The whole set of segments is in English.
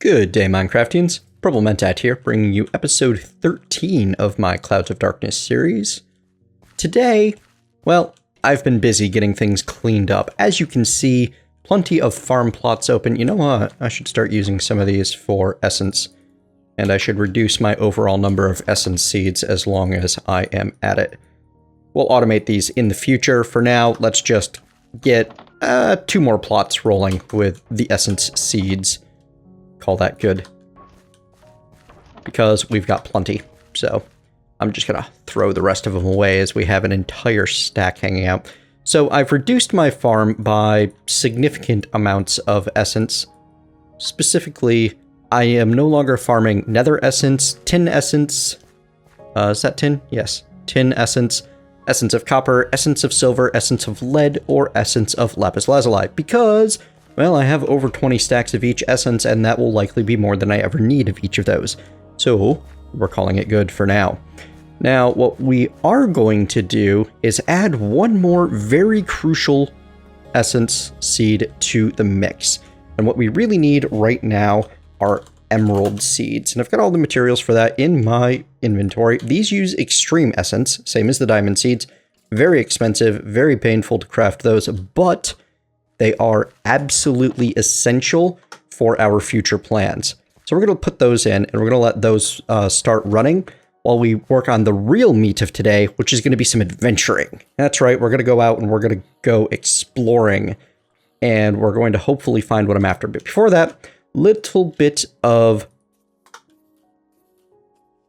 Good day, Minecraftians. Mentat here, bringing you episode 13 of my Clouds of Darkness series. Today, well, I've been busy getting things cleaned up. As you can see, plenty of farm plots open. You know what? I should start using some of these for essence, and I should reduce my overall number of essence seeds as long as I am at it. We'll automate these in the future. For now, let's just get 2 more plots rolling with the essence seeds. Call that good. Because we've got plenty. So I'm just gonna throw the rest of them away as we have an entire stack hanging out. So I've reduced my farm by significant amounts of essence. Specifically, I am no longer farming nether essence, tin essence. Is that tin? Yes. Tin essence, essence of copper, essence of silver, essence of lead, or essence of lapis lazuli. Because, well, I have over 20 stacks of each essence, and that will likely be more than I ever need of each of those. So we're calling it good for now. Now, what we are going to do is add one more very crucial essence seed to the mix. And what we really need right now are emerald seeds. And I've got all the materials for that in my inventory. These use extreme essence, same as the diamond seeds. Very expensive, very painful to craft those, but they are absolutely essential for our future plans. So we're going to put those in, and we're going to let those start running while we work on the real meat of today, which is going to be some adventuring. That's right, we're going to go out and we're going to go exploring, and we're going to hopefully find what I'm after. But before that, little bit of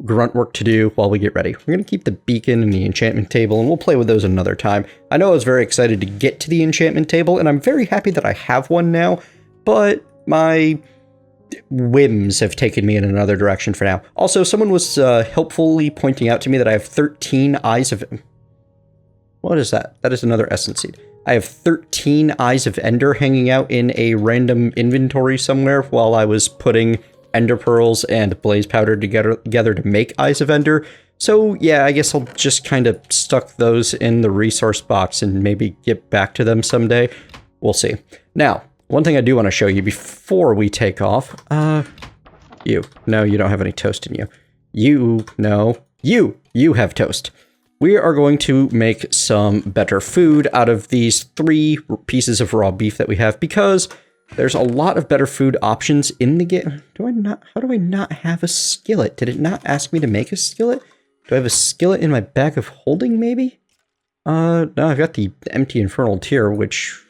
grunt work to do while we get ready. We're going to keep the beacon and the enchantment table, and we'll play with those another time. I know I was very excited to get to the enchantment table, and I'm very happy that I have one now, but my whims have taken me in another direction for now. Also, someone was helpfully pointing out to me that I have 13 eyes of... What is that? That is another essence seed. I have 13 eyes of ender hanging out in a random inventory somewhere while I was putting ender pearls and blaze powder together to make eyes of ender. So yeah, I guess I'll just kind of stuck those in the resource box and maybe get back to them someday. We'll see. Now, one thing I do want to show you before we take off, you. No, you don't have any toast in you. You have toast. We are going to make some better food out of these 3 pieces of raw beef that we have, because there's a lot of better food options in the game. How do I not have a skillet? Did it not ask me to make a skillet? Do I have a skillet in my bag of holding, maybe? No, I've got the empty infernal tier, which...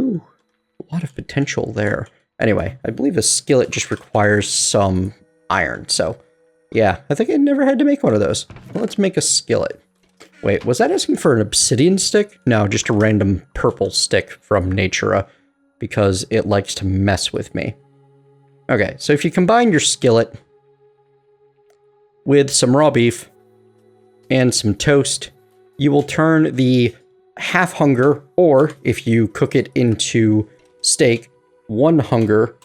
Ooh, a lot of potential there. Anyway, I believe a skillet just requires some iron, so... Yeah, I think I never had to make one of those. Well, let's make a skillet. Wait, was that asking for an obsidian stick? No, just a random purple stick from Natura, because it likes to mess with me. Okay, so if you combine your skillet with some raw beef and some toast, you will turn the half hunger, or if you cook it into steak, 1 hunger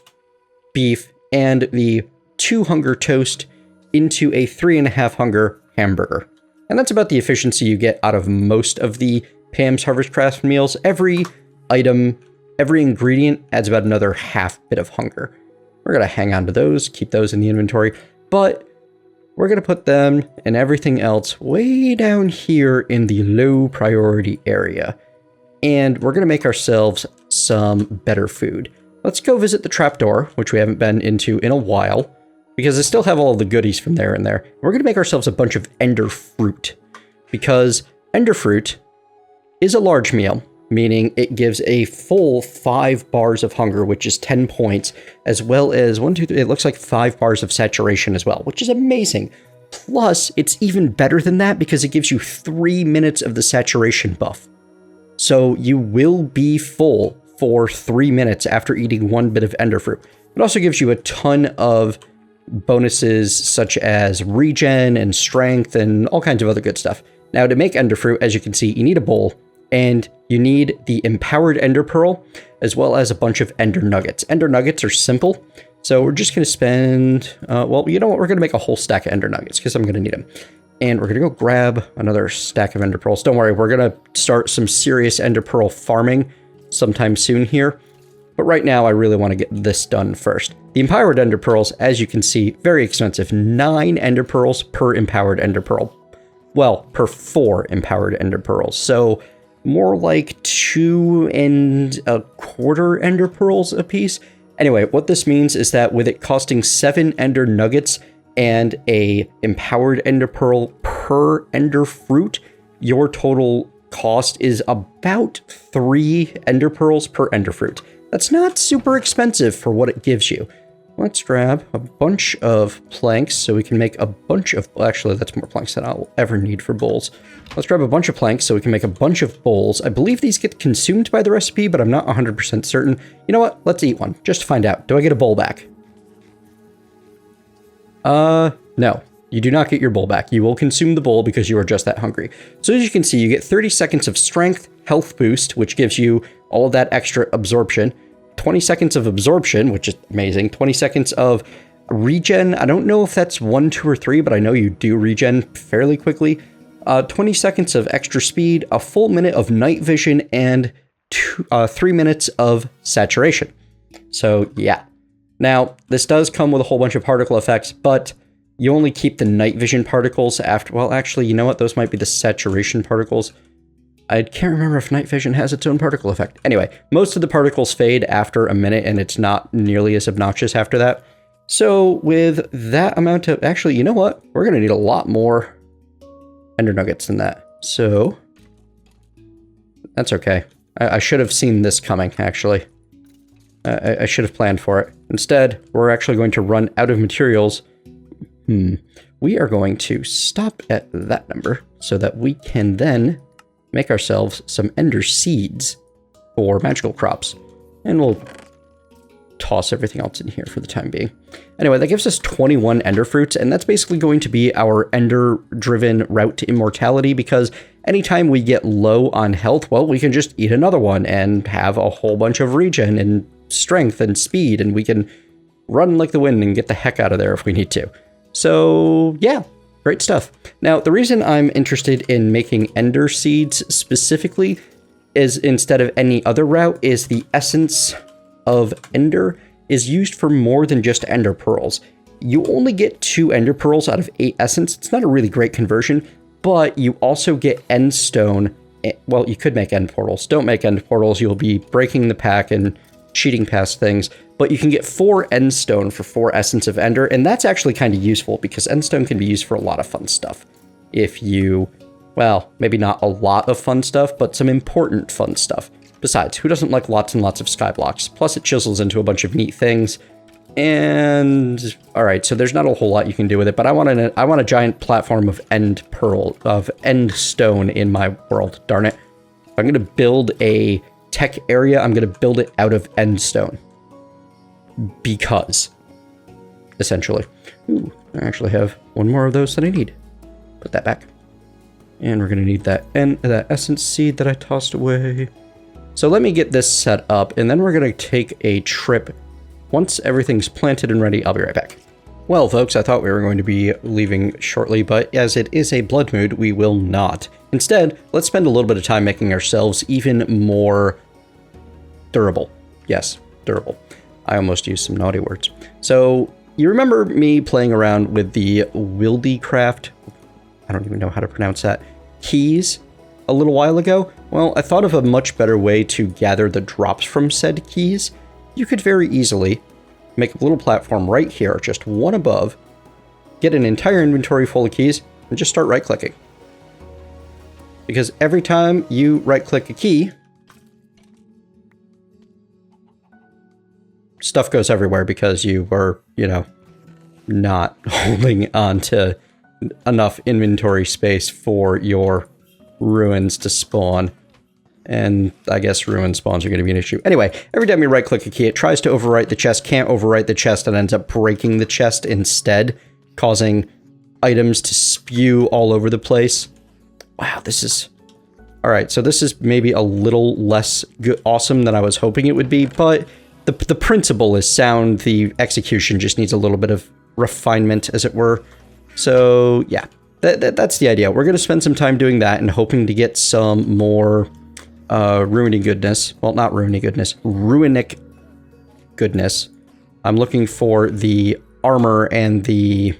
beef and the 2 hunger toast into a 3.5 hunger hamburger. And that's about the efficiency you get out of most of the Pam's Harvest Craft meals. Every item, every ingredient adds about another half bit of hunger. We're going to hang on to those, keep those in the inventory, but we're going to put them and everything else way down here in the low priority area. And we're going to make ourselves some better food. Let's go visit the trapdoor, which we haven't been into in a while, because I still have all the goodies from there and there. We're going to make ourselves a bunch of ender fruit, because ender fruit is a large meal, meaning it gives a full 5 bars of hunger, which is 10 points, as well as 1, 2, 3, it looks like 5 bars of saturation as well, which is amazing. Plus, it's even better than that because it gives you 3 minutes of the saturation buff. So you will be full for 3 minutes after eating 1 bit of ender fruit. It also gives you a ton of bonuses such as regen and strength and all kinds of other good stuff. Now, to make ender fruit, as you can see, you need a bowl, and you need the empowered ender pearl, as well as a bunch of ender nuggets. Ender nuggets are simple, so we're just going to spend, well, you know what, we're going to make a whole stack of ender nuggets, because I'm going to need them. And we're going to go grab another stack of ender pearls. Don't worry, we're going to start some serious ender pearl farming sometime soon here. but right now I really want to get this done first. The empowered ender pearls, as you can see, very expensive. 9 ender pearls per empowered ender pearl. Well, per 4 empowered ender pearls. So more like 2 1/4 ender pearls a piece. Anyway, what this means is that with it costing 7 ender nuggets and a empowered ender pearl per ender fruit, your total cost is about 3 ender pearls per ender fruit. That's not super expensive for what it gives you. Let's grab a bunch of planks so we can make a bunch of... Well, actually, that's more planks than I'll ever need for bowls. Let's grab a bunch of planks so we can make a bunch of bowls. I believe these get consumed by the recipe, but I'm not 100% certain. You know what? Let's eat one, just to find out. Do I get a bowl back? No. You do not get your bowl back. You will consume the bowl because you are just that hungry. So as you can see, you get 30 seconds of strength, health boost, which gives you all of that extra absorption. 20 seconds of absorption, which is amazing. 20 seconds of regen. I don't know if that's 1, 2, or 3, but I know you do regen fairly quickly. 20 seconds of extra speed, a full minute of night vision, and 3 minutes of saturation. So yeah. Now, this does come with a whole bunch of particle effects, but you only keep the night vision particles after... Well, actually, you know what? Those might be the saturation particles. I can't remember if night vision has its own particle effect. Anyway, most of the particles fade after a minute, and it's not nearly as obnoxious after that. So with that amount of... Actually, you know what? We're going to need a lot more ender nuggets than that. So that's okay. I should have seen this coming, actually. I should have planned for it. Instead, we're actually going to run out of materials. We are going to stop at that number so that we can then make ourselves some ender seeds for magical crops. And we'll toss everything else in here for the time being. Anyway, that gives us 21 ender fruits, and that's basically going to be our ender-driven route to immortality, because anytime we get low on health, well, we can just eat another one and have a whole bunch of regen and strength and speed, and we can run like the wind and get the heck out of there if we need to. So yeah, great stuff. Now, the reason I'm interested in making ender seeds specifically is, instead of any other route, is the essence of ender is used for more than just ender pearls. You only get 2 ender pearls out of 8 essence. It's not a really great conversion, but you also get end stone. Well, you could make end portals. Don't make end portals. You'll be breaking the pack and cheating past things, but you can get 4 end stone for 4 essence of ender, and that's actually kind of useful because end stone can be used for a lot of fun stuff. If you, well, maybe not a lot of fun stuff, but some important fun stuff. Besides, who doesn't like lots and lots of skyblocks? Plus, it chisels into a bunch of neat things. And all right, so there's not a whole lot you can do with it, but I want a giant platform of end stone in my world. Darn it! If I'm gonna build a tech area, I'm gonna build it out of end stone. Because, essentially. Ooh, I actually have one more of those that I need. Put that back. And we're gonna need that essence seed that I tossed away. So let me get this set up, and then we're gonna take a trip. Once everything's planted and ready, I'll be right back. Well, folks, I thought we were going to be leaving shortly, but as it is a blood mood, we will not. Instead, let's spend a little bit of time making ourselves even more durable. Yes, durable. I almost used some naughty words. So, you remember me playing around with the WildieCraft, I don't even know how to pronounce that, keys a little while ago? Well, I thought of a much better way to gather the drops from said keys. You could very easily make a little platform right here, just one above, get an entire inventory full of keys, and just start right-clicking. Because every time you right-click a key, stuff goes everywhere because you were, you know, not holding on to enough inventory space for your ruins to spawn. And I guess ruin spawns are going to be an issue. Anyway, every time you right-click a key, it tries to overwrite the chest, can't overwrite the chest, and ends up breaking the chest instead, causing items to spew all over the place. Wow, this is... Alright, so this is maybe a little less awesome than I was hoping it would be, but the principle is sound. The execution just needs a little bit of refinement, as it were. So, yeah, that's the idea. We're going to spend some time doing that and hoping to get some more... ruiny goodness. Well, not ruiny goodness. Ruinic goodness. I'm looking for the armor and the...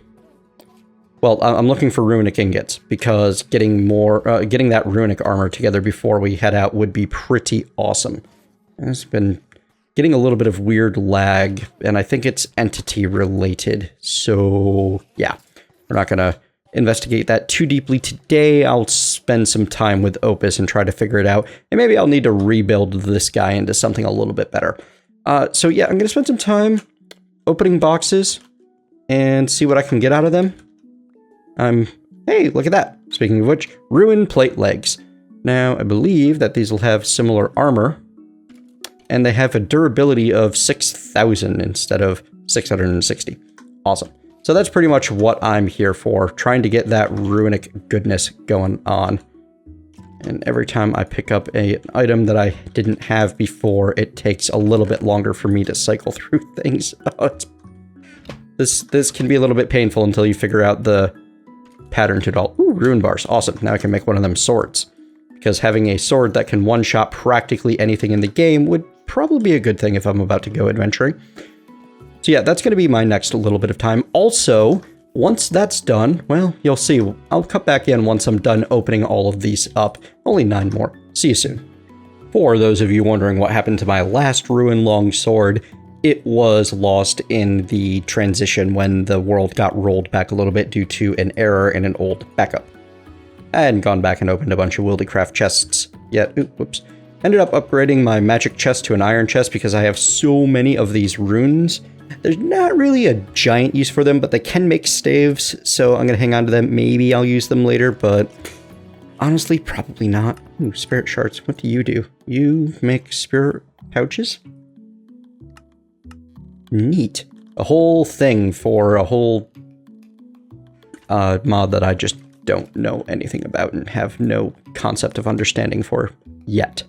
Well, I'm looking for runic ingots, because getting that runic armor together before we head out would be pretty awesome. It's been getting a little bit of weird lag, and I think it's entity related. So yeah, we're not gonna investigate that too deeply today. I'll spend some time with Opus and try to figure it out, and maybe I'll need to rebuild this guy into something a little bit better. So yeah, I'm gonna spend some time opening boxes and see what I can get out of them. Hey, look at that. Speaking of which, Ruin Plate Legs. Now, I believe that these will have similar armor, and they have a durability of 6,000 instead of 660. Awesome. So that's pretty much what I'm here for, trying to get that runic goodness going on. And every time I pick up an item that I didn't have before, it takes a little bit longer for me to cycle through things. This can be a little bit painful until you figure out the pattern to it all. Ooh, rune bars. Awesome. Now I can make one of them swords. Because having a sword that can one-shot practically anything in the game would probably be a good thing if I'm about to go adventuring. So yeah, that's going to be my next little bit of time. Also, once that's done, well, you'll see. I'll cut back in once I'm done opening all of these up. Only 9 more. See you soon. For those of you wondering what happened to my last Ruin Longsword, it was lost in the transition when the world got rolled back a little bit due to an error in an old backup. I hadn't gone back and opened a bunch of Wildecraft chests yet. Ooh, whoops. Ended up upgrading my magic chest to an iron chest because I have so many of these runes. There's not really a giant use for them, but they can make staves, so I'm going to hang on to them. Maybe I'll use them later, but honestly, probably not. Ooh, spirit shards. What do? You make spirit pouches? Neat. A whole thing for a whole mod that I just don't know anything about and have no concept of understanding for yet.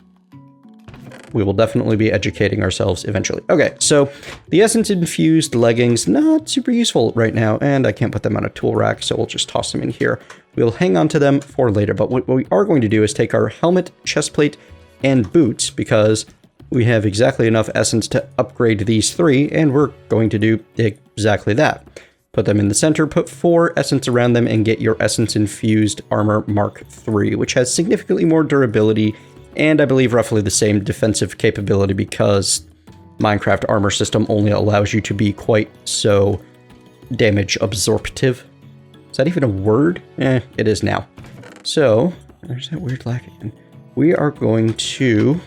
We will definitely be educating ourselves eventually. Okay, so the essence-infused leggings, not super useful right now, and I can't put them on a tool rack, so we'll just toss them in here. We'll hang on to them for later, but what we are going to do is take our helmet, chestplate, and boots, because we have exactly enough essence to upgrade these 3, and we're going to do exactly that. Put them in the center, put 4 essence around them, and get your essence-infused armor Mark III, which has significantly more durability, and I believe roughly the same defensive capability because Minecraft armor system only allows you to be quite so damage absorptive. Is that even a word? It is now. So, there's that weird lag again. We are going to...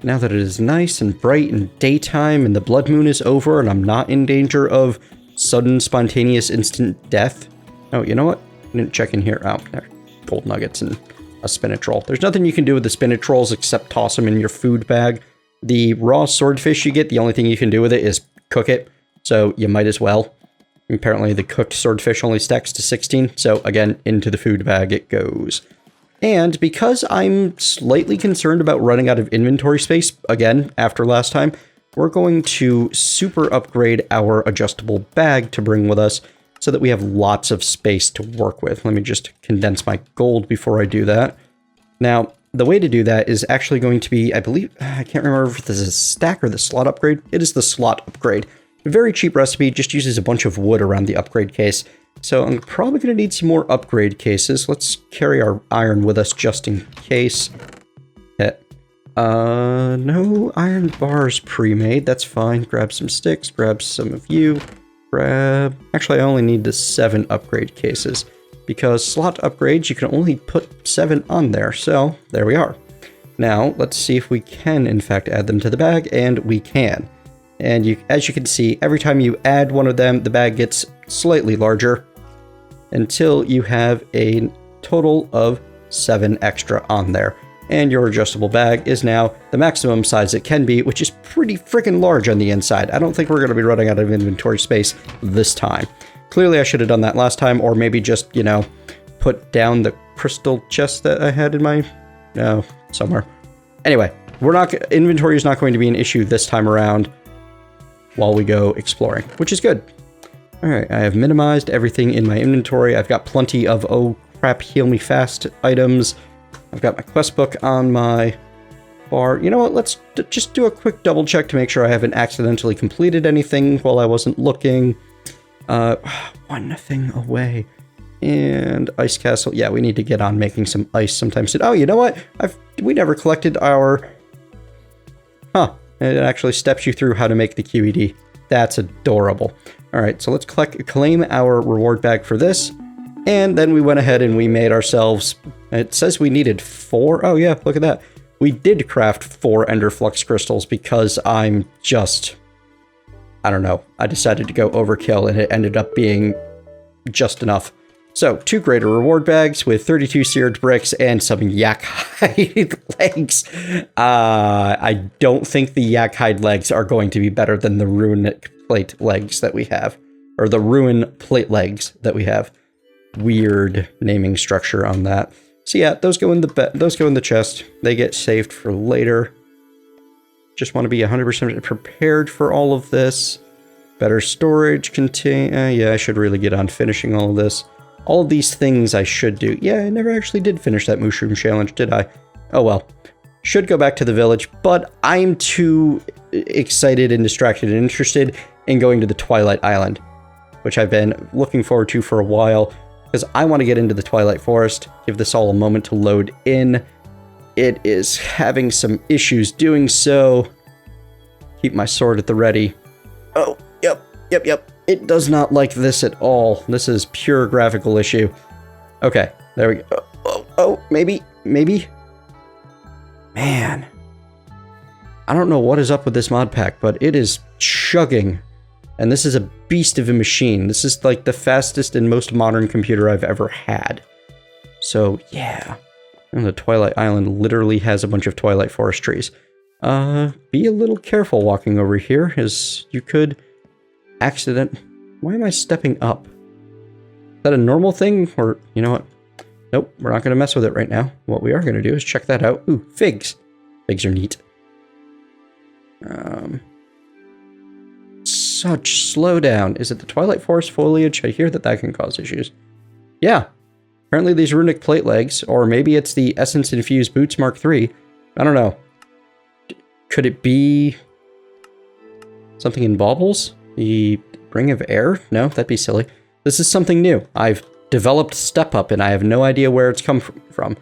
Now that it is nice and bright and daytime and the blood moon is over and I'm not in danger of sudden, spontaneous, instant death. Oh, you know what? I didn't check in here. Oh, there. Gold nuggets and a spinach roll. There's nothing you can do with the spinach rolls except toss them in your food bag. The raw swordfish you get, the only thing you can do with it is cook it. So you might as well. Apparently the cooked swordfish only stacks to 16. So again, into the food bag it goes. And because I'm slightly concerned about running out of inventory space, again, after last time, we're going to super upgrade our adjustable bag to bring with us so that we have lots of space to work with. Let me just condense my gold before I do that. Now, the way to do that is actually going to be, I believe, I can't remember if this is a stack or the slot upgrade. It is the slot upgrade. A very cheap recipe, just uses a bunch of wood around the upgrade case. So I'm probably going to need some more upgrade cases. Let's carry our iron with us just in case. No iron bars pre-made. That's fine. Grab some sticks, grab some of you. Actually, I only need the 7 upgrade cases. Because slot upgrades, you can only put 7 on there. So, there we are. Now, let's see if we can, in fact, add them to the bag, and we can. And as you can see, every time you add one of them, the bag gets slightly larger until you have a total of 7 extra on there. And your adjustable bag is now the maximum size it can be, which is pretty freaking large on the inside. I don't think we're going to be running out of inventory space this time. Clearly, I should have done that last time, or maybe just, you know, put down the crystal chest that I had in my... somewhere. Anyway, inventory is not going to be an issue this time around while we go exploring, which is good. Alright, I have minimized everything in my inventory. I've got plenty of, oh crap, heal me fast items. I've got my quest book on my far. You know what? Let's just do a quick double check to make sure I haven't accidentally completed anything while I wasn't looking. One thing away. And Ice Castle. Yeah, we need to get on making some ice sometime soon. Oh, you know what? We never collected our... Huh. It actually steps you through how to make the QED. That's adorable. All right, so let's claim our reward bag for this. And then we went ahead and we made ourselves... It says we needed 4. Oh, yeah, look at that. We did craft 4 Ender Flux crystals because I'm just... I don't know. I decided to go overkill and it ended up being just enough. So, 2 greater reward bags with 32 seared bricks and some yak hide legs. I don't think the yak hide legs are going to be better than the runic plate legs that we have. Or the ruin plate legs that we have. Weird naming structure on that. So yeah, those go in the chest. They get saved for later. Just want to be 100% prepared for all of this. Better storage contain... yeah, I should really get on finishing all of this. All of these things I should do. Yeah, I never actually did finish that mushroom challenge, did I? Oh well. Should go back to the village, but I'm too excited and distracted and interested in going to the Twilight Island, which I've been looking forward to for a while, because I want to get into the Twilight Forest, give this all a moment to load in. It is having some issues doing so. Keep my sword at the ready. Oh, yep. It does not like this at all. This is pure graphical issue. Okay, there we go. Oh, maybe. Man. I don't know what is up with this mod pack, but it is chugging. And this is a beast of a machine. This is like the fastest and most modern computer I've ever had. So, yeah. And the Twilight Island literally has a bunch of Twilight Forest trees. Be a little careful walking over here, as you could accident... Why am I stepping up? Is that a normal thing? Or, you know what? Nope, we're not going to mess with it right now. What we are going to do is check that out. Ooh, figs. Figs are neat. Such slowdown. Is it the Twilight Forest foliage? I hear that can cause issues. Yeah. Apparently these runic plate legs, or maybe it's the essence-infused boots Mark III. I don't know. Could it be something in baubles? The Ring of Air? No, that'd be silly. This is something new. I've developed Step Up, and I have no idea where it's come from.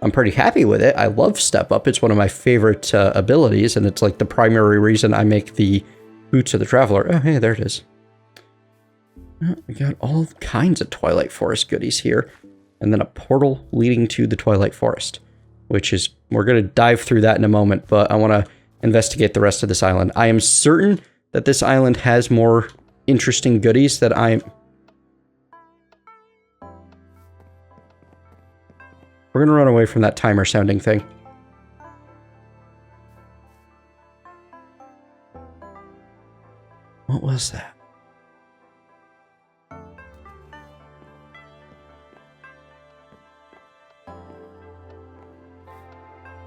I'm pretty happy with it. I love Step Up. It's one of my favorite abilities, and it's like the primary reason I make the Boots of the Traveler. Oh, hey, there it is. Oh, we got all kinds of Twilight Forest goodies here. And then a portal leading to the Twilight Forest, which is... We're going to dive through that in a moment, but I want to investigate the rest of this island. I am certain that this island has more interesting goodies that We're going to run away from that timer sounding thing. What was that?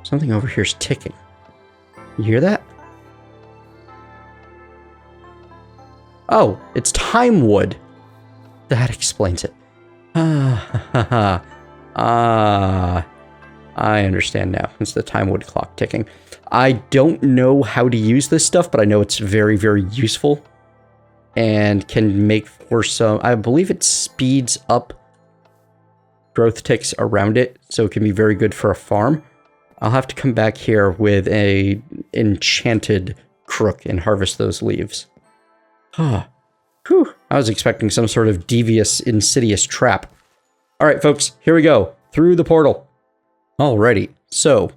Something over here is ticking. You hear that? Oh, it's time wood. That explains it. I understand now. It's the time wood clock ticking. I don't know how to use this stuff, but I know it's very, very useful. And can make for some... I believe it speeds up growth ticks around it, so it can be very good for a farm. I'll have to come back here with a enchanted crook and harvest those leaves. Whew. I was expecting some sort of devious, insidious trap. All right, folks, here we go. Through the portal. Alrighty, so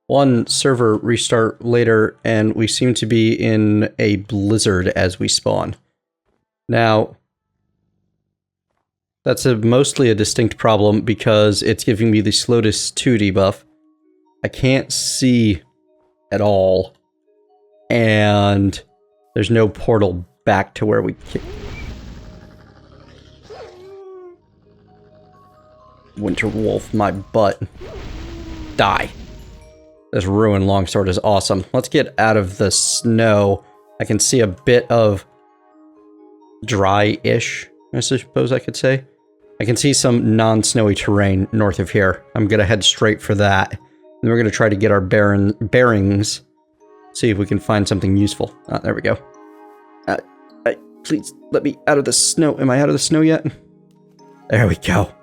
one server restart later, and we seem to be in a blizzard as we spawn. Now, that's mostly a distinct problem because it's giving me the slowest 2 debuff. I can't see at all, and there's no portal back to where we came. Winter Wolf, my butt. Die. This ruined longsword is awesome. Let's get out of the snow. I can see a bit of dry-ish, I suppose I could say. I can see some non-snowy terrain north of here. I'm gonna head straight for that. And we're going to try to get our bearings. See if we can find something useful. Ah, there we go. Please let me out of the snow. Am I out of the snow yet? There we go.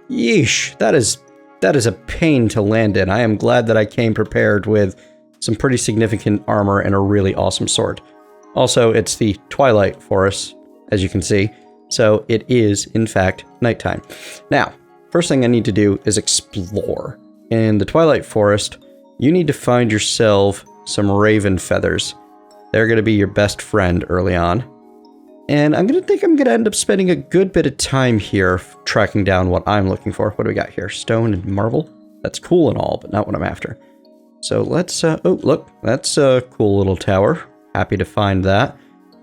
Yeesh. That is a pain to land in. I am glad that I came prepared with some pretty significant armor and a really awesome sword. Also, it's the Twilight Forest, as you can see. So it is, in fact, nighttime. Now, first thing I need to do is explore. In the Twilight Forest, you need to find yourself some raven feathers. They're going to be your best friend early on. And I'm going to end up spending a good bit of time here tracking down what I'm looking for. What do we got here? Stone and marble? That's cool and all, but not what I'm after. So let's, oh, look, that's a cool little tower. Happy to find that.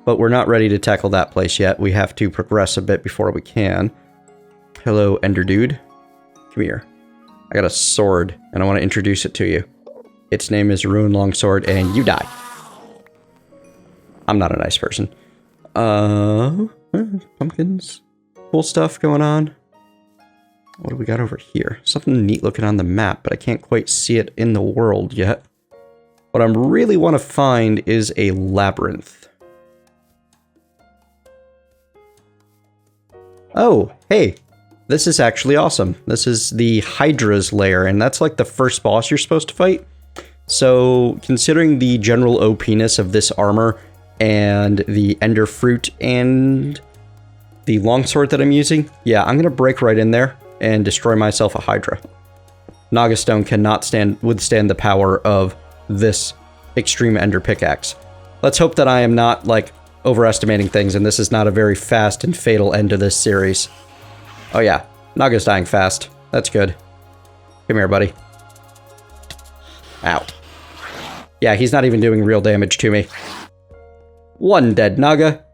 But we're not ready to tackle that place yet. We have to progress a bit before we can. Hello, Ender Dude. Come here. I got a sword, and I want to introduce it to you. Its name is Ruin Longsword, and you die. I'm not a nice person. Pumpkins. Cool stuff going on. What do we got over here? Something neat looking on the map, but I can't quite see it in the world yet. What I really want to find is a labyrinth. Oh, hey. This is actually awesome. This is the Hydra's lair, and that's like the first boss you're supposed to fight. So, considering the general OP-ness of this armor, and the ender fruit, and the longsword that I'm using, yeah, I'm gonna break right in there and destroy myself a Hydra. Naga stone cannot withstand the power of this extreme ender pickaxe. Let's hope that I am not, like, overestimating things, and this is not a very fast and fatal end to this series. Oh yeah, Naga's dying fast. That's good. Come here, buddy. Ow. Yeah, he's not even doing real damage to me. One dead Naga.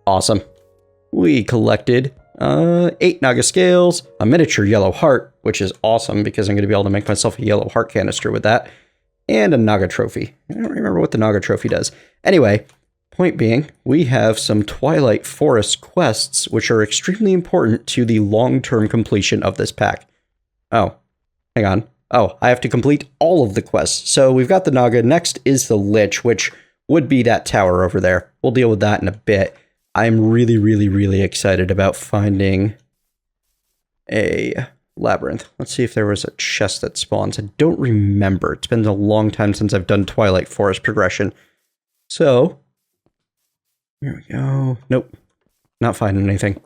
Awesome. We collected 8 Naga scales, a miniature yellow heart, which is awesome because I'm going to be able to make myself a yellow heart canister with that, and a Naga trophy. I don't remember what the Naga trophy does. Anyway, point being, we have some Twilight Forest quests, which are extremely important to the long-term completion of this pack. Oh, hang on. Oh, I have to complete all of the quests. So we've got the Naga. Next is the Lich, which would be that tower over there. We'll deal with that in a bit. I'm really, really, really excited about finding a labyrinth. Let's see if there was a chest that spawns. I don't remember. It's been a long time since I've done Twilight Forest progression. So, here we go. Nope. Not finding anything.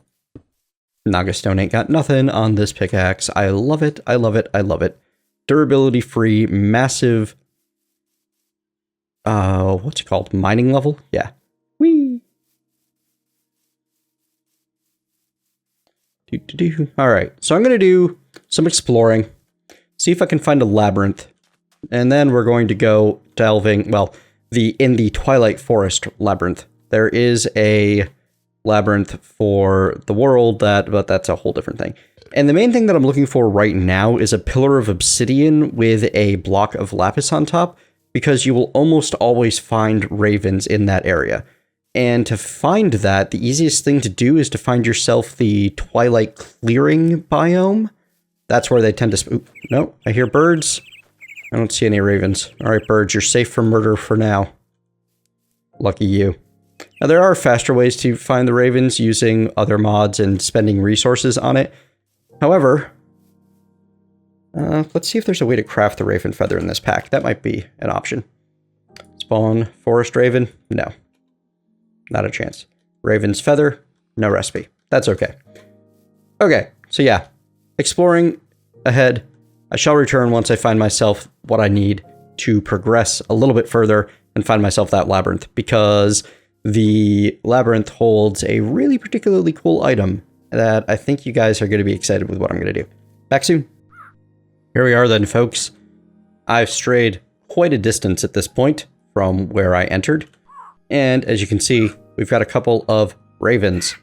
Naga stone ain't got nothing on this pickaxe. I love it. I love it. I love it. Durability free, massive, what's it called? Mining level? Yeah. Whee! Alright, so I'm going to do some exploring, see if I can find a labyrinth, and then we're going to go delving, well, in the Twilight Forest labyrinth. There is a labyrinth for the world, but that's a whole different thing. And the main thing that I'm looking for right now is a pillar of obsidian with a block of lapis on top, because you will almost always find ravens in that area. And to find that, the easiest thing to do is to find yourself the Twilight Clearing biome. That's where they tend to... Oop, no, I hear birds. I don't see any ravens. Alright, birds, you're safe from murder for now. Lucky you. Now, there are faster ways to find the ravens using other mods and spending resources on it. However, let's see if there's a way to craft the raven feather in this pack. That might be an option. Spawn forest raven? No. Not a chance. Raven's feather? No recipe. That's okay. Okay, so yeah. Exploring ahead. I shall return once I find myself what I need to progress a little bit further and find myself that labyrinth, because the labyrinth holds a really particularly cool item that I think you guys are going to be excited with what I'm going to do. Back soon. Here we are then, folks. I've strayed quite a distance at this point from where I entered. And as you can see, we've got a couple of ravens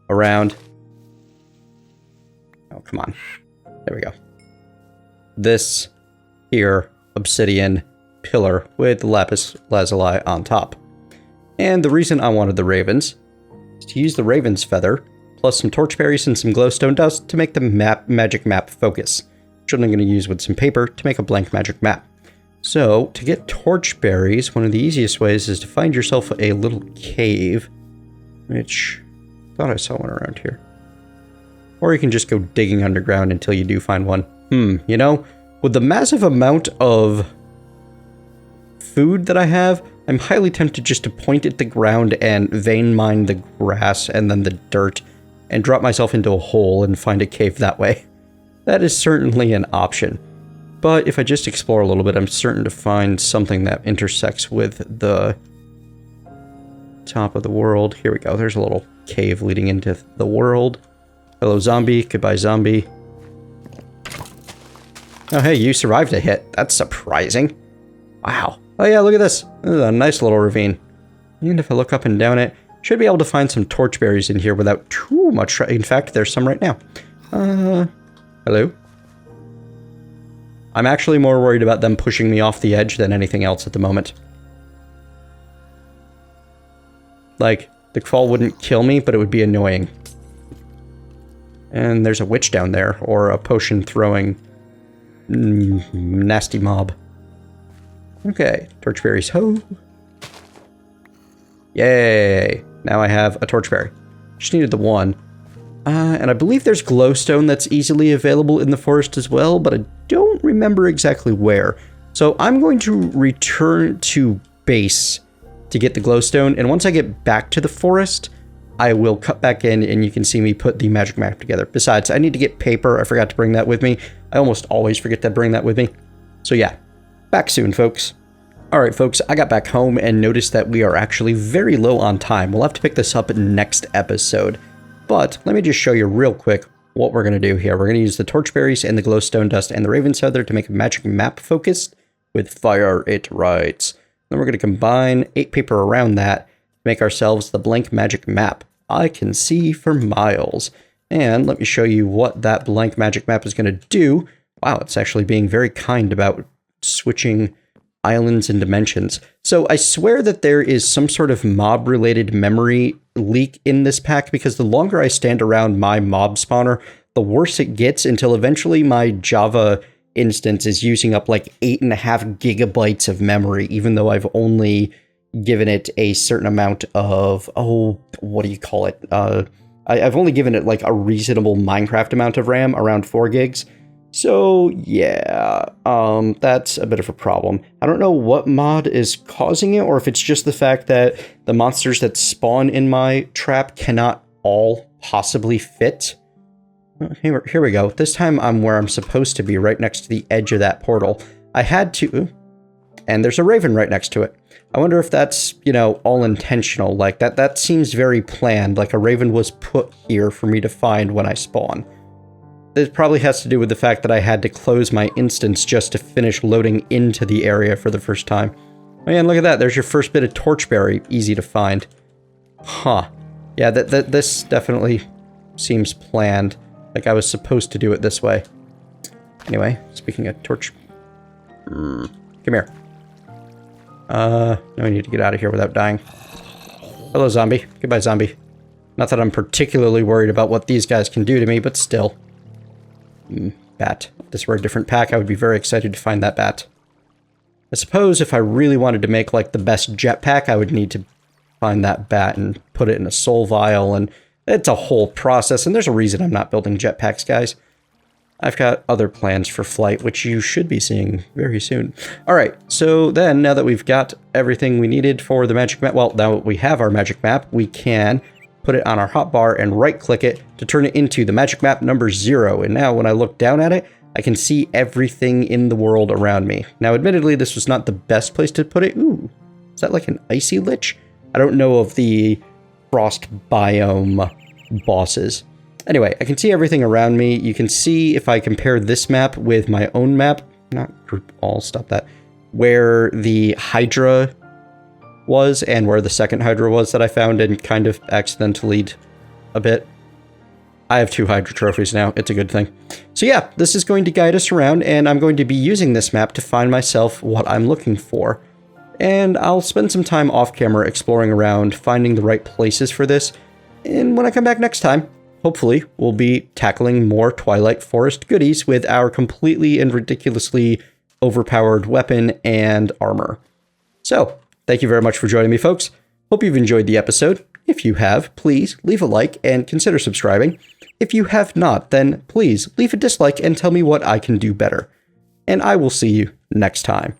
around. Oh, come on. There we go. This here obsidian pillar with lapis lazuli on top. And the reason I wanted the ravens is to use the raven's feather plus some torchberries and some glowstone dust to make the magic map focus, which which I'm going to use with some paper to make a blank magic map. So, to get torch berries, one of the easiest ways is to find yourself a little cave, which I thought I saw one around here. Or you can just go digging underground until you do find one. You know, with the massive amount of food that I have, I'm highly tempted just to point at the ground and vein mine the grass and then the dirt and drop myself into a hole and find a cave that way. That is certainly an option. But if I just explore a little bit, I'm certain to find something that intersects with the top of the world. Here we go. There's a little cave leading into the world. Hello, zombie. Goodbye, zombie. Oh, hey, you survived a hit. That's surprising. Wow. Oh, yeah, look at this. This is a nice little ravine. And if I look up and down it, should be able to find some torchberries in here without too much. In fact, there's some right now. Hello? I'm actually more worried about them pushing me off the edge than anything else at the moment. Like, the fall wouldn't kill me, but it would be annoying. And there's a witch down there, or a potion-throwing nasty mob. Okay, torchberries, ho! Yay! Now I have a torchberry. Just needed the one. And I believe there's glowstone that's easily available in the forest as well, but I don't remember exactly where. So I'm going to return to base to get the glowstone, and once I get back to the forest, I will cut back in and you can see me put the magic map together. Besides, I need to get paper. I forgot to bring that with me. I almost always forget to bring that with me. So yeah, back soon, folks. Alright, folks, I got back home and noticed that we are actually very low on time. We'll have to pick this up next episode. But let me just show you real quick what we're going to do here. We're going to use the torchberries and the glowstone dust and the raven's feather to make a magic map focused with fire it writes. Then we're going to combine 8 paper around that to make ourselves the blank magic map. I can see for miles. And let me show you what that blank magic map is going to do. Wow, it's actually being very kind about switching islands and dimensions. So I swear that there is some sort of mob-related memory leak in this pack, because the longer I stand around my mob spawner, the worse it gets, until eventually my Java instance is using up like 8.5 gigabytes of memory, even though I've only given it a certain amount of, what do you call it? I've only given it like a reasonable Minecraft amount of RAM, around 4 gigs. So yeah, that's a bit of a problem. I don't know what mod is causing it, or if it's just the fact that the monsters that spawn in my trap cannot all possibly fit. Here we go. This time I'm where I'm supposed to be, right next to the edge of that portal. I had to, and there's a raven right next to it. I wonder if that's, you know, all intentional. Like that seems very planned, like a raven was put here for me to find when I spawn. It probably has to do with the fact that I had to close my instance just to finish loading into the area for the first time. Oh yeah, and look at that. There's your first bit of torchberry. Easy to find. Huh. Yeah, this definitely seems planned. Like I was supposed to do it this way. Anyway, speaking of torch... come here. Now I need to get out of here without dying. Hello, zombie. Goodbye, zombie. Not that I'm particularly worried about what these guys can do to me, but still. Bat. If this were a different pack, I would be very excited to find that bat. I suppose if I really wanted to make like the best jetpack, I would need to find that bat and put it in a soul vial, and it's a whole process, and there's a reason I'm not building jetpacks, guys. I've got other plans for flight, which you should be seeing very soon. Alright, so then, now that we've got everything we needed for the magic map, well, now we have our magic map, we can put it on our hotbar and right-click it to turn it into the magic map number 0. And now when I look down at it, I can see everything in the world around me. Now, admittedly, this was not the best place to put it. Ooh, is that like an icy lich? I don't know of the frost biome bosses. Anyway, I can see everything around me. You can see if I compare this map with my own map, not group all, stop that, where the Hydra was and where the second Hydra was that I found and kind of accidentally a bit. I have 2 Hydra trophies now. It's a good thing. So yeah, this is going to guide us around, and I'm going to be using this map to find myself what I'm looking for. And I'll spend some time off camera exploring around, finding the right places for this. And when I come back next time, hopefully we'll be tackling more Twilight Forest goodies with our completely and ridiculously overpowered weapon and armor. So, thank you very much for joining me, folks. Hope you've enjoyed the episode. If you have, please leave a like and consider subscribing. If you have not, then please leave a dislike and tell me what I can do better. And I will see you next time.